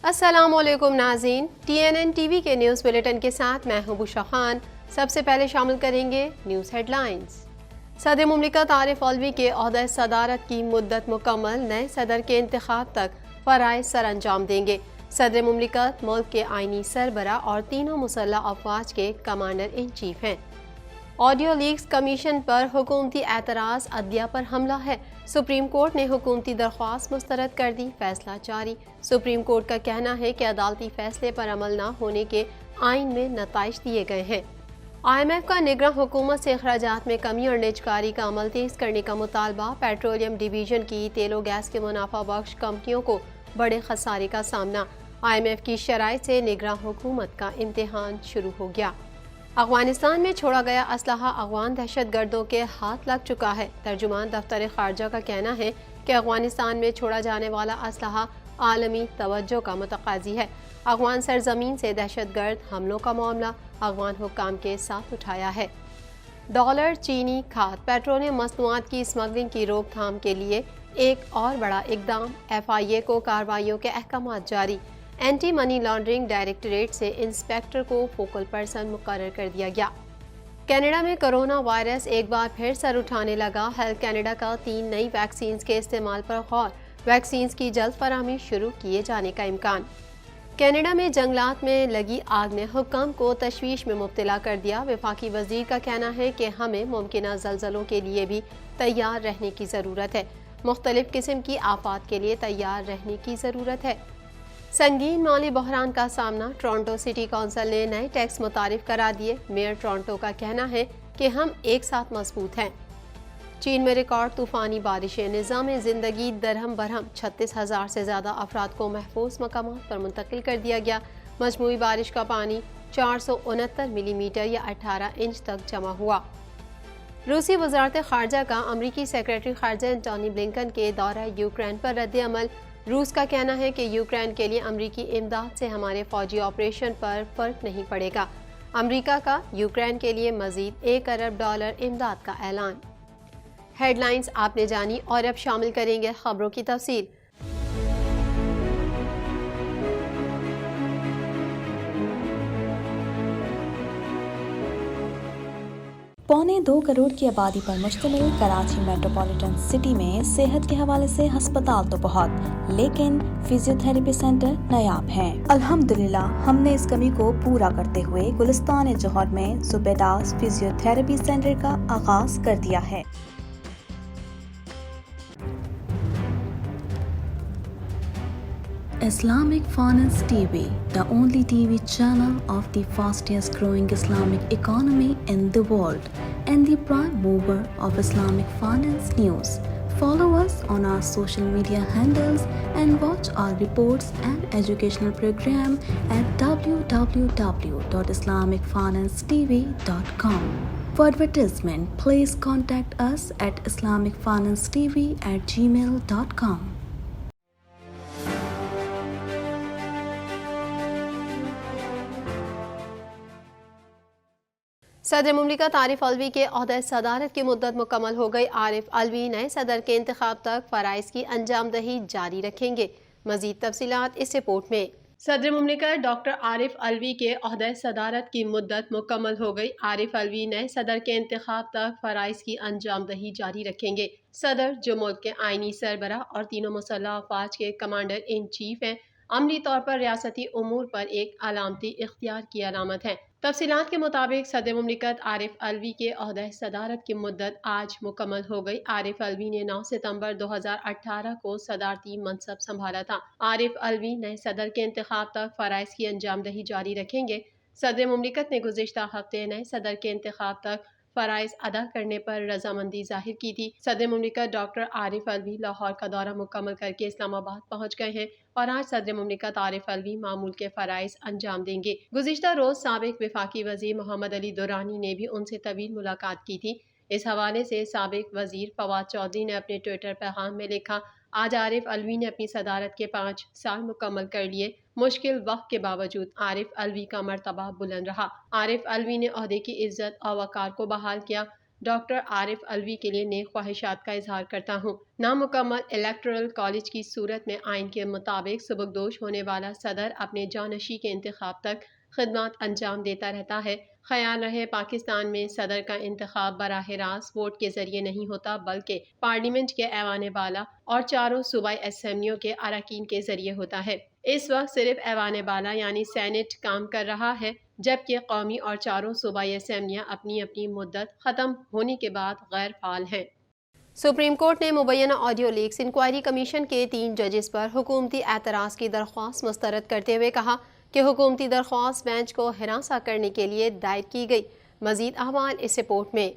السلام علیکم ناظرین، TNN ٹی وی کے نیوز بلیٹن کے ساتھ میں ہوں بشرا خان۔ سب سے پہلے شامل کریں گے نیوز ہیڈ لائنز۔ صدر مملکت عارف علوی کے عہدہ صدارت کی مدت مکمل، نئے صدر کے انتخاب تک فرائض سر انجام دیں گے۔ صدر مملکت ملک کے آئینی سربراہ اور تینوں مسلح افواج کے کمانڈر ان چیف ہیں۔ آڈیو لیکس کمیشن پر حکومتی اعتراض، عدلیہ پر حملہ ہے۔ سپریم کورٹ نے حکومتی درخواست مسترد کر دی، فیصلہ جاری۔ سپریم کورٹ کا کہنا ہے کہ عدالتی فیصلے پر عمل نہ ہونے کے آئین میں نتائج دیے گئے ہیں۔ IMF کا نگراں حکومت سے اخراجات میں کمی اور نجکاری کا عمل تیز کرنے کا مطالبہ۔ پیٹرولیم ڈویژن کی تیل و گیس کے منافع بخش کمپنیوں کو بڑے خسارے کا سامنا۔ IMF کی شرائط سے نگراں حکومت کا امتحان شروع ہو گیا۔ افغانستان میں چھوڑا گیا اسلحہ افغان دہشت گردوں کے ہاتھ لگ چکا ہے۔ ترجمان دفتر خارجہ کا کہنا ہے کہ افغانستان میں چھوڑا جانے والا اسلحہ عالمی توجہ کا متقاضی ہے۔ افغان سرزمین سے دہشت گرد حملوں کا معاملہ افغان حکام کے ساتھ اٹھایا ہے۔ ڈالر، چینی کھاد، پیٹرولیم مصنوعات کی اسمگلنگ کی روک تھام کے لیے ایک اور بڑا اقدام۔ FIA کو کارروائیوں کے احکامات جاری۔ اینٹی منی لانڈرنگ ڈائریکٹوریٹ سے انسپیکٹر کو فوکل پرسن مقرر کر دیا گیا۔ کینیڈا میں کرونا وائرس ایک بار پھر سر اٹھانے لگا۔ ہیلتھ کینیڈا کا 3 نئی ویکسینز کے استعمال پر غور، ویکسینز کی جلد فراہمی شروع کیے جانے کا امکان۔ کینیڈا میں جنگلات میں لگی آگ نے حکام کو تشویش میں مبتلا کر دیا۔ وفاقی وزیر کا کہنا ہے کہ ہمیں ممکنہ زلزلوں کے لیے بھی تیار رہنے کی ضرورت ہے۔ مختلف قسم کی آفات کے لیے تیار رہنے کی ضرورت ہے۔ سنگین مالی بحران کا سامنا، ٹورنٹو سٹی کونسل نے نئے ٹیکس متعارف کرا دیے۔ میئر ٹورنٹو کا کہنا ہے کہ ہم ایک ساتھ مضبوط ہیں۔ چین میں ریکارڈ طوفانی بارشیں، نظام زندگی درہم برہم، 36,000 سے زیادہ افراد کو محفوظ مقامات پر منتقل کر دیا گیا۔ مجموعی بارش کا پانی 469 ملی میٹر یا 18 انچ تک جمع ہوا۔ روسی وزارت خارجہ کا امریکی سیکرٹری خارجہ انٹونی بلنکن کے دورہ یوکرین پر رد عمل۔ روس کا کہنا ہے کہ یوکرین کے لیے امریکی امداد سے ہمارے فوجی آپریشن پر فرق نہیں پڑے گا۔ امریکہ کا یوکرین کے لیے مزید $1 ارب امداد کا اعلان۔ ہیڈ لائنز آپ نے جانی، اور اب شامل کریں گے خبروں کی تفصیل۔ 2.25 کروڑ کی آبادی پر مشتمل کراچی میٹروپولیٹن سٹی میں صحت کے حوالے سے ہسپتال تو بہت، لیکن فزیو تھراپی سینٹر نایاب ہیں۔ الحمدللہ ہم نے اس کمی کو پورا کرتے ہوئے گلستان جوہر میں زبیداس فزیو تھراپی سینٹر کا آغاز کر دیا ہے۔ Islamic Finance TV, the only TV channel of the fastest growing Islamic economy in the world and the prime mover of Islamic finance news. Follow us on our social media handles and watch our reports and educational program at www.islamicfinancetv.com. For advertisement, please contact us at islamicfinancetv@gmail.com. صدر مملکت عارف علوی کے عہدہ صدارت کی مدت مکمل ہو گئی۔ عارف علوی نئے صدر کے انتخاب تک فرائض کی انجام دہی جاری رکھیں گے۔ مزید تفصیلات اس رپورٹ میں۔ صدر مملکت ڈاکٹر عارف علوی کے عہدہ صدارت کی مدت مکمل ہو گئی۔ عارف علوی نئے صدر کے انتخاب تک فرائض کی انجام دہی جاری رکھیں گے۔ صدر، جو ملک کے آئینی سربراہ اور تینوں مسلح افواج کے کمانڈر ان چیف ہیں، عملی طور پر ریاستی امور پر ایک علامتی اختیار کی علامت ہیں۔ تفصیلات کے مطابق صدر مملکت عارف علوی کے عہدہ صدارت کی مدت آج مکمل ہو گئی۔ عارف علوی نے 9 ستمبر 2018 کو صدارتی منصب سنبھالا تھا۔ عارف علوی نئے صدر کے انتخاب تک فرائض کی انجام دہی جاری رکھیں گے۔ صدر مملکت نے گزشتہ ہفتے نئے صدر کے انتخاب تک فرائض ادا کرنے پر رضامندی ظاہر کی تھی۔ صدر مملکت ڈاکٹر عارف علوی لاہور کا دورہ مکمل کر کے اسلام آباد پہنچ گئے ہیں اور آج صدر مملکت عارف علوی معمول کے فرائض انجام دیں گے۔ گزشتہ روز سابق وفاقی وزیر محمد علی درانی نے بھی ان سے طویل ملاقات کی تھی۔ اس حوالے سے سابق وزیر فواد چودھری نے اپنے ٹویٹر پیغام میں لکھا، آج عارف علوی نے اپنی صدارت کے 5 سال مکمل کر لیے۔ مشکل وقت کے باوجود عارف علوی کا مرتبہ بلند رہا۔ عارف علوی نے عہدے کی عزت اور وقار کو بحال کیا۔ ڈاکٹر عارف الوی کے لیے نیک خواہشات کا اظہار کرتا ہوں۔ نامکمل الیکٹورل کالج کی صورت میں آئین کے مطابق سبکدوش ہونے والا صدر اپنے جانشین کے انتخاب تک خدمات انجام دیتا رہتا ہے۔ خیال رہے پاکستان میں صدر کا انتخاب براہ راست ووٹ کے ذریعے نہیں ہوتا بلکہ پارلیمنٹ کے ایوان بالا اور چاروں صوبائی اسمبلیوں کے اراکین کے ذریعے ہوتا ہے۔ اس وقت صرف ایوان بالا یعنی سینٹ کام کر رہا ہے، جبکہ قومی اور چاروں صوبائی اسمبلیاں اپنی اپنی مدت ختم ہونے کے بعد غیر فعال ہیں۔ سپریم کورٹ نے مبینہ آڈیو لیکس انکوائری کمیشن کے 3 ججز پر حکومتی اعتراض کی درخواست مسترد کرتے ہوئے کہا کہ حکومتی درخواست بینچ کو ہراساں کرنے کے لیے دائر کی گئی۔ مزید احوال اس رپورٹ میں۔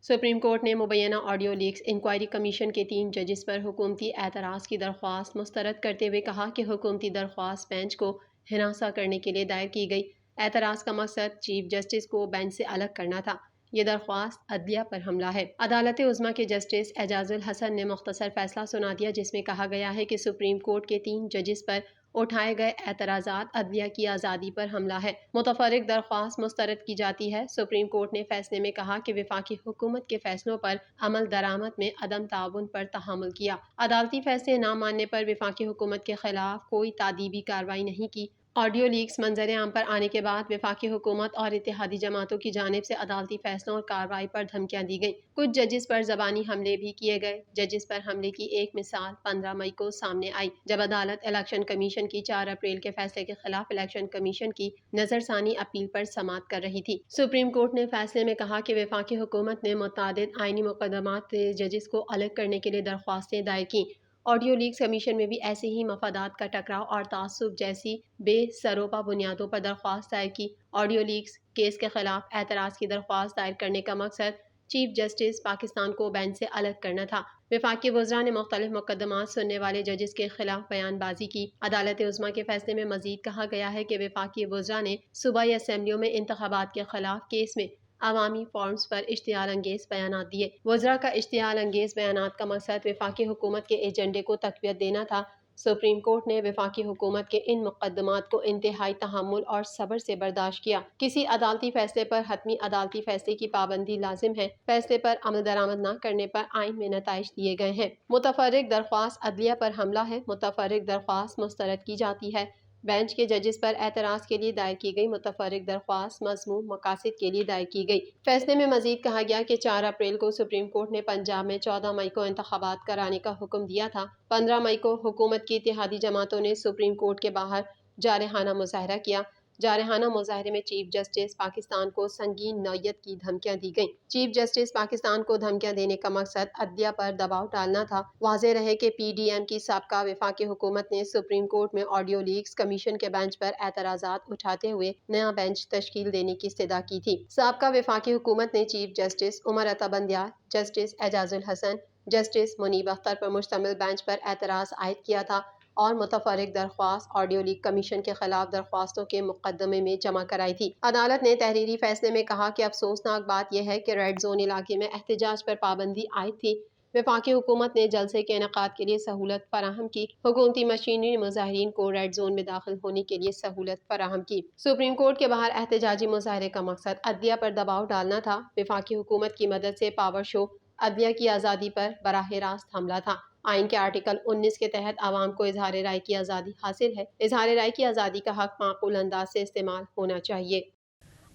سپریم کورٹ نے مبینہ آڈیو لیکس انکوائری کمیشن کے 3 ججز پر حکومتی اعتراض کی درخواست مسترد کرتے ہوئے کہا کہ حکومتی درخواست بینچ کو ہراساں کرنے کے لیے دائر کی گئی۔ اعتراض کا مقصد چیف جسٹس کو بینچ سے الگ کرنا تھا۔ یہ درخواست عدلیہ پر حملہ ہے۔ عدالت عظمیٰ کے جسٹس اعجاز الحسن نے مختصر فیصلہ سنا دیا جس میں کہا گیا ہے کہ سپریم کورٹ کے 3 ججز پر اٹھائے گئے اعتراضات عدلیہ کی آزادی پر حملہ ہے۔ متفرق درخواست مسترد کی جاتی ہے۔ سپریم کورٹ نے فیصلے میں کہا کہ وفاقی حکومت کے فیصلوں پر عمل درآمد میں عدم تعاون پر تحامل کیا۔ عدالتی فیصلے نہ ماننے پر وفاقی حکومت کے خلاف کوئی تادیبی کارروائی نہیں کی۔ آڈیو لیکس منظر عام پر آنے کے بعد وفاقی حکومت اور اتحادی جماعتوں کی جانب سے عدالتی فیصلوں اور کارروائی پر دھمکیاں دی گئیں۔ کچھ ججز پر زبانی حملے بھی کیے گئے۔ ججز پر حملے کی ایک مثال 15 مئی کو سامنے آئی جب عدالت الیکشن کمیشن کی 4 اپریل کے فیصلے کے خلاف الیکشن کمیشن کی نظر ثانی اپیل پر سماعت کر رہی تھی۔ سپریم کورٹ نے فیصلے میں کہا کہ وفاقی حکومت نے متعدد آئینی مقدمات سے ججز کو الگ کرنے کے لیے درخواستیں دائر کیں۔ آڈیو لیکس کمیشن میں بھی ایسے ہی مفادات کا ٹکراؤ اور تعصب جیسی بے سروپا بنیادوں پر درخواست دائر کی۔ آڈیو لیکس کیس کے خلاف اعتراض کی درخواست دائر کرنے کا مقصد چیف جسٹس پاکستان کو بینچ سے الگ کرنا تھا۔ وفاقی وزراء نے مختلف مقدمات سننے والے ججز کے خلاف بیان بازی کی۔ عدالت عظمیٰ کے فیصلے میں مزید کہا گیا ہے کہ وفاقی وزراء نے صوبائی اسمبلیوں میں انتخابات کے خلاف کیس میں عوامی فورمز پر اشتعال انگیز بیانات دیے۔ وزراء کا اشتعال انگیز بیانات کا مقصد وفاقی حکومت کے ایجنڈے کو تقویت دینا تھا۔ سپریم کورٹ نے وفاقی حکومت کے ان مقدمات کو انتہائی تحمل اور صبر سے برداشت کیا۔ کسی عدالتی فیصلے پر حتمی عدالتی فیصلے کی پابندی لازم ہے۔ فیصلے پر عمل درآمد نہ کرنے پر آئین میں نتائج دیے گئے ہیں۔ متفرق درخواست عدلیہ پر حملہ ہے۔ متفرق درخواست مسترد کی جاتی ہے۔ بینچ کے ججز پر اعتراض کے لیے دائر کی گئی متفرق درخواست مذموم مقاصد کے لیے دائر کی گئی۔ فیصلے میں مزید کہا گیا کہ 4 اپریل کو سپریم کورٹ نے پنجاب میں 14 مئی کو انتخابات کرانے کا حکم دیا تھا۔ 15 مئی کو حکومت کی اتحادی جماعتوں نے سپریم کورٹ کے باہر جارحانہ مظاہرہ کیا۔ جارحانہ مظاہرے میں چیف جسٹس پاکستان کو سنگین نوعیت کی دھمکیاں دی گئیں۔ چیف جسٹس پاکستان کو دھمکیاں دینے کا مقصد عدلیہ پر دباؤ ڈالنا تھا۔ واضح رہے کہ پی ڈی ایم کی سابقہ وفاقی حکومت نے سپریم کورٹ میں آڈیو لیکس کمیشن کے بینچ پر اعتراضات اٹھاتے ہوئے نیا بینچ تشکیل دینے کی استدعا کی تھی۔ سابقہ وفاقی حکومت نے chief justice Umar Ata Bandial, justice اعجاز الحسن، جسٹس منیب اختر پر مشتمل بینچ پر اعتراض عائد کیا تھا اور متفرق درخواست آڈیو لیک کمیشن کے خلاف درخواستوں کے مقدمے میں جمع کرائی تھی۔ عدالت نے تحریری فیصلے میں کہا کہ افسوسناک بات یہ ہے کہ ریڈ زون علاقے میں احتجاج پر پابندی عائد تھی۔ وفاقی حکومت نے جلسے کے انعقاد کے لیے سہولت فراہم کی۔ حکومتی مشینری نے مظاہرین کو ریڈ زون میں داخل ہونے کے لیے سہولت فراہم کی۔ سپریم کورٹ کے باہر احتجاجی مظاہرے کا مقصد عدلیہ پر دباؤ ڈالنا تھا۔ وفاقی حکومت کی مدد سے پاور شو عدلیہ کی آزادی پر براہ راست حملہ تھا۔ آئین کے آرٹیکل 19 کے تحت عوام کو اظہار رائے کی آزادی حاصل ہے۔ اظہار رائے کی آزادی کا حق معقول انداز سے استعمال ہونا چاہیے۔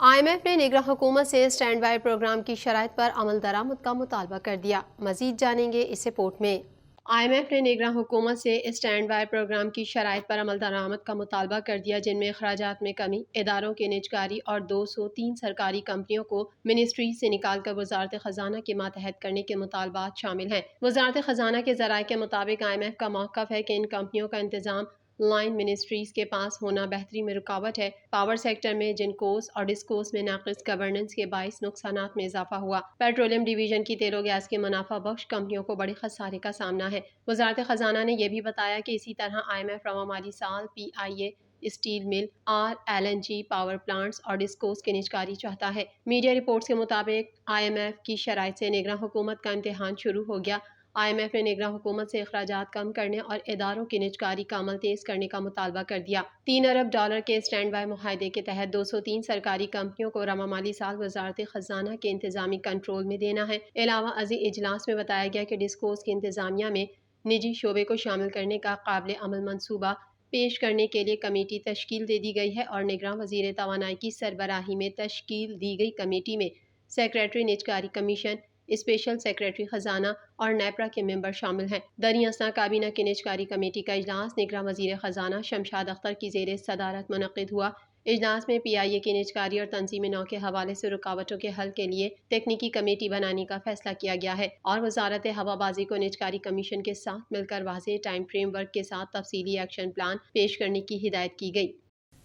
آئی ایم ایف نے نگراں حکومت سے اسٹینڈ بائی پروگرام کی شرائط پر عمل درآمد کا مطالبہ کر دیا۔ مزید جانیں گے اس رپورٹ میں۔ آئی ایم ایف نے نگراں حکومت سے اسٹینڈ بائی پروگرام کی شرائط پر عمل درآمد کا مطالبہ کر دیا جن میں اخراجات میں کمی، اداروں کی نجکاری اور 203 سرکاری کمپنیوں کو منسٹری سے نکال کر وزارت خزانہ کے ماتحت کرنے کے مطالبات شامل ہیں۔ وزارت خزانہ کے ذرائع کے مطابق آئی ایم ایف کا موقف ہے کہ ان کمپنیوں کا انتظام لائن منسٹریز کے پاس ہونا بہتری میں رکاوٹ ہے۔ پاور سیکٹر میں جنکوز اور ڈسکوز میں ناقص گورننس کے باعث نقصانات میں اضافہ ہوا۔ پیٹرولیم ڈویژن کی تیل و گیس کے منافع بخش کمپنیوں کو بڑے خسارے کا سامنا ہے۔ وزارت خزانہ نے یہ بھی بتایا کہ اسی طرح آئی ایم ایف رواں مالی سال P I A steel mill, L N G power plants اور ڈسکوز کی نجکاری چاہتا ہے۔ میڈیا رپورٹس کے مطابق آئی ایم ایف کی شرائط سے نگراں حکومت کا امتحان شروع ہو گیا IMF نے نگراں حکومت سے اخراجات کم کرنے اور اداروں کی نجکاری کا عمل تیز کرنے کا مطالبہ کر دیا۔ $3 ارب کے اسٹینڈ بائی معاہدے کے تحت 203 سرکاری کمپنیوں کو رواں مالی سال وزارت خزانہ کے انتظامی کنٹرول میں دینا ہے۔ علاوہ ازیں اجلاس میں بتایا گیا کہ ڈسکوز کی انتظامیہ میں نجی شعبے کو شامل کرنے کا قابل عمل منصوبہ پیش کرنے کے لیے کمیٹی تشکیل دے دی گئی ہے اور نگراں وزیر توانائی کی سربراہی میں تشکیل دی گئی کمیٹی میں سیکریٹری نجکاری کمیشن، اسپیشل سیکریٹری خزانہ اور نیپرا کے ممبر شامل ہیں۔ دریں اثنا کابینہ کی نجکاری کمیٹی کا اجلاس نگراں وزیر خزانہ شمشاد اختر کی زیر صدارت منعقد ہوا۔ اجلاس میں PIA کی نجکاری اور تنظیم نو کے حوالے سے رکاوٹوں کے حل کے لیے تکنیکی کمیٹی بنانے کا فیصلہ کیا گیا ہے اور وزارت ہوابازی کو نجکاری کمیشن کے ساتھ مل کر واضح ٹائم فریم ورک کے ساتھ تفصیلی ایکشن پلان پیش کرنے کی ہدایت کی گئی۔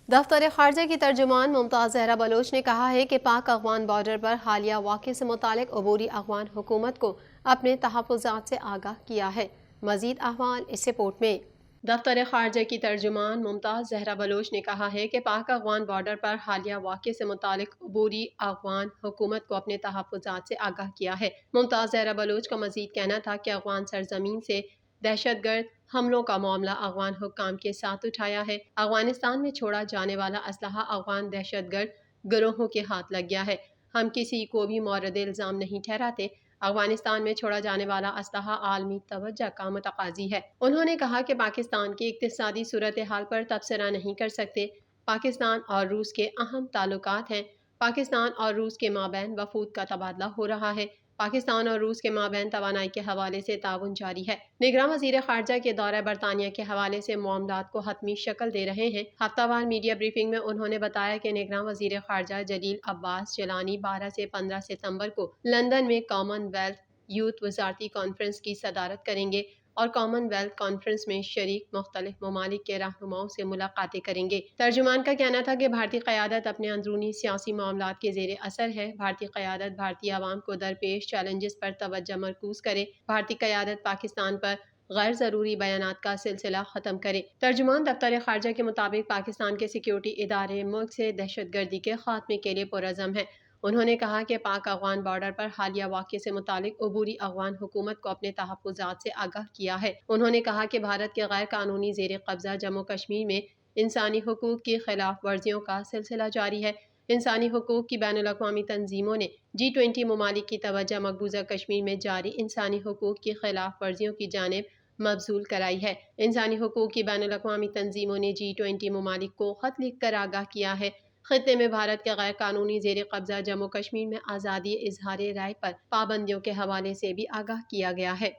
دفتر خارجہ کی ترجمان ممتاز زہرا بلوچ نے کہا ہے کہ پاک افغان بارڈر پر حالیہ واقعے سے متعلق عبوری افغان حکومت کو اپنے تحفظات سے آگاہ کیا ہے۔ مزید احوال اس رپورٹ میں۔ دفتر خارجہ کی ترجمان ممتاز زہرا بلوچ نے کہا ہے کہ پاک افغان بارڈر پر حالیہ واقعے سے متعلق عبوری افغان حکومت کو اپنے تحفظات سے آگاہ کیا ہے۔ ممتاز زہرا بلوچ کا مزید کہنا تھا کہ افغان سرزمین سے دہشت گرد حملوں کا معاملہ افغان حکام کے ساتھ اٹھایا ہے۔ افغانستان میں چھوڑا جانے والا اسلحہ افغان دہشت گرد گروہوں کے ہاتھ لگ گیا ہے۔ ہم کسی کو بھی مورد الزام نہیں ٹھہراتے۔ افغانستان میں چھوڑا جانے والا اسلحہ عالمی توجہ کا متقاضی ہے۔ انہوں نے کہا کہ پاکستان کی اقتصادی صورتحال پر تبصرہ نہیں کر سکتے۔ پاکستان اور روس کے اہم تعلقات ہیں۔ پاکستان اور روس کے مابین وفود کا تبادلہ ہو رہا ہے۔ پاکستان اور روس کے مابین توانائی کے حوالے سے تعاون جاری ہے۔ نگراں وزیر خارجہ کے دورہ برطانیہ کے حوالے سے معاملات کو حتمی شکل دے رہے ہیں۔ ہفتہ وار میڈیا بریفنگ میں انہوں نے بتایا کہ نگراں وزیر خارجہ جلیل عباس جیلانی 12 سے 15 ستمبر کو لندن میں کامن ویلتھ یوتھ وزارتی کانفرنس کی صدارت کریں گے اور کامن ویلتھ کانفرنس میں شریک مختلف ممالک کے رہنماؤں سے ملاقاتیں کریں گے۔ ترجمان کا کہنا تھا کہ بھارتی قیادت اپنے اندرونی سیاسی معاملات کے زیر اثر ہے۔ بھارتی قیادت بھارتی عوام کو درپیش چیلنجز پر توجہ مرکوز کرے۔ بھارتی قیادت پاکستان پر غیر ضروری بیانات کا سلسلہ ختم کرے۔ ترجمان دفتر خارجہ کے مطابق پاکستان کے سیکیورٹی ادارے ملک سے دہشت گردی کے خاتمے کے لیے پرعزم ہیں۔ انہوں نے کہا کہ پاک افغان بارڈر پر حالیہ واقعے سے متعلق عبوری افغان حکومت کو اپنے تحفظات سے آگاہ کیا ہے۔ انہوں نے کہا کہ بھارت کے غیر قانونی زیر قبضہ جموں کشمیر میں انسانی حقوق کی خلاف ورزیوں کا سلسلہ جاری ہے۔ انسانی حقوق کی بین الاقوامی تنظیموں نے G20 ممالک کی توجہ مقبوضہ کشمیر میں جاری انسانی حقوق کی خلاف ورزیوں کی جانب مبذول کرائی ہے۔ انسانی حقوق کی بین الاقوامی تنظیموں نے G20 ممالک کو خط لکھ کر آگاہ کیا ہے۔ خطے میں بھارت کے غیر قانونی زیر قبضہ جموں کشمیر میں آزادی اظہار رائے پر پابندیوں کے حوالے سے بھی آگاہ کیا گیا ہے۔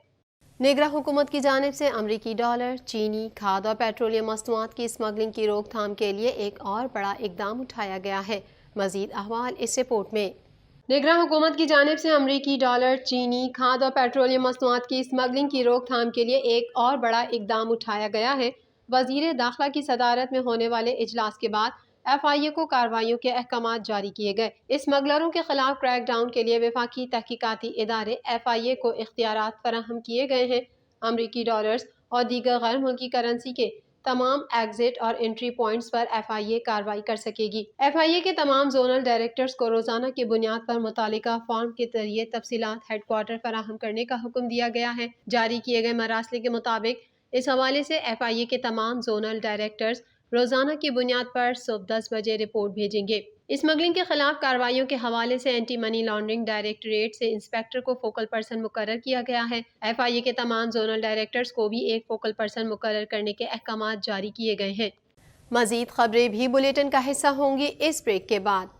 نگراں حکومت کی جانب سے امریکی ڈالر، چینی، کھاد اور پیٹرولیم مصنوعات کی اسمگلنگ کی روک تھام کے لیے ایک اور بڑا اقدام اٹھایا گیا ہے۔ مزید احوال اس رپورٹ میں۔ نگراں حکومت کی جانب سے امریکی ڈالر، چینی، کھاد اور پیٹرولیم مصنوعات کی اسمگلنگ کی روک تھام کے لیے ایک اور بڑا اقدام اٹھایا گیا ہے۔ وزیر داخلہ کی صدارت میں ہونے والے اجلاس کے بعد FIA کو کارروائیوں کے احکامات جاری کیے گئے۔ اسمگلروں کے خلاف کریک ڈاؤن کے لیے وفاقی تحقیقاتی ادارے FIA کو اختیارات فراہم کیے گئے ہیں۔ امریکی ڈالرز اور دیگر غیر ملکی کرنسی کے تمام ایگزٹ اور انٹری پوائنٹس پر FIA کارروائی کر سکے گی۔ FIA کے تمام زونل ڈائریکٹرز کو روزانہ کی بنیاد پر متعلقہ فارم کے ذریعے تفصیلات ہیڈ کوارٹر فراہم کرنے کا حکم دیا گیا ہے۔ جاری کیے گئے مراسلے کے مطابق اس حوالے سے FIA کے تمام زونل ڈائریکٹرز روزانہ کی بنیاد پر صبح 10 بجے رپورٹ بھیجیں گے۔ اسمگلنگ کے خلاف کارروائیوں کے حوالے سے اینٹی منی لانڈرنگ ڈائریکٹوریٹ سے انسپیکٹر کو فوکل پرسن مقرر کیا گیا ہے۔ FIA کے تمام زونل ڈائریکٹرز کو بھی ایک فوکل پرسن مقرر کرنے کے احکامات جاری کیے گئے ہیں۔ مزید خبریں بھی بلیٹن کا حصہ ہوں گی اس بریک کے بعد۔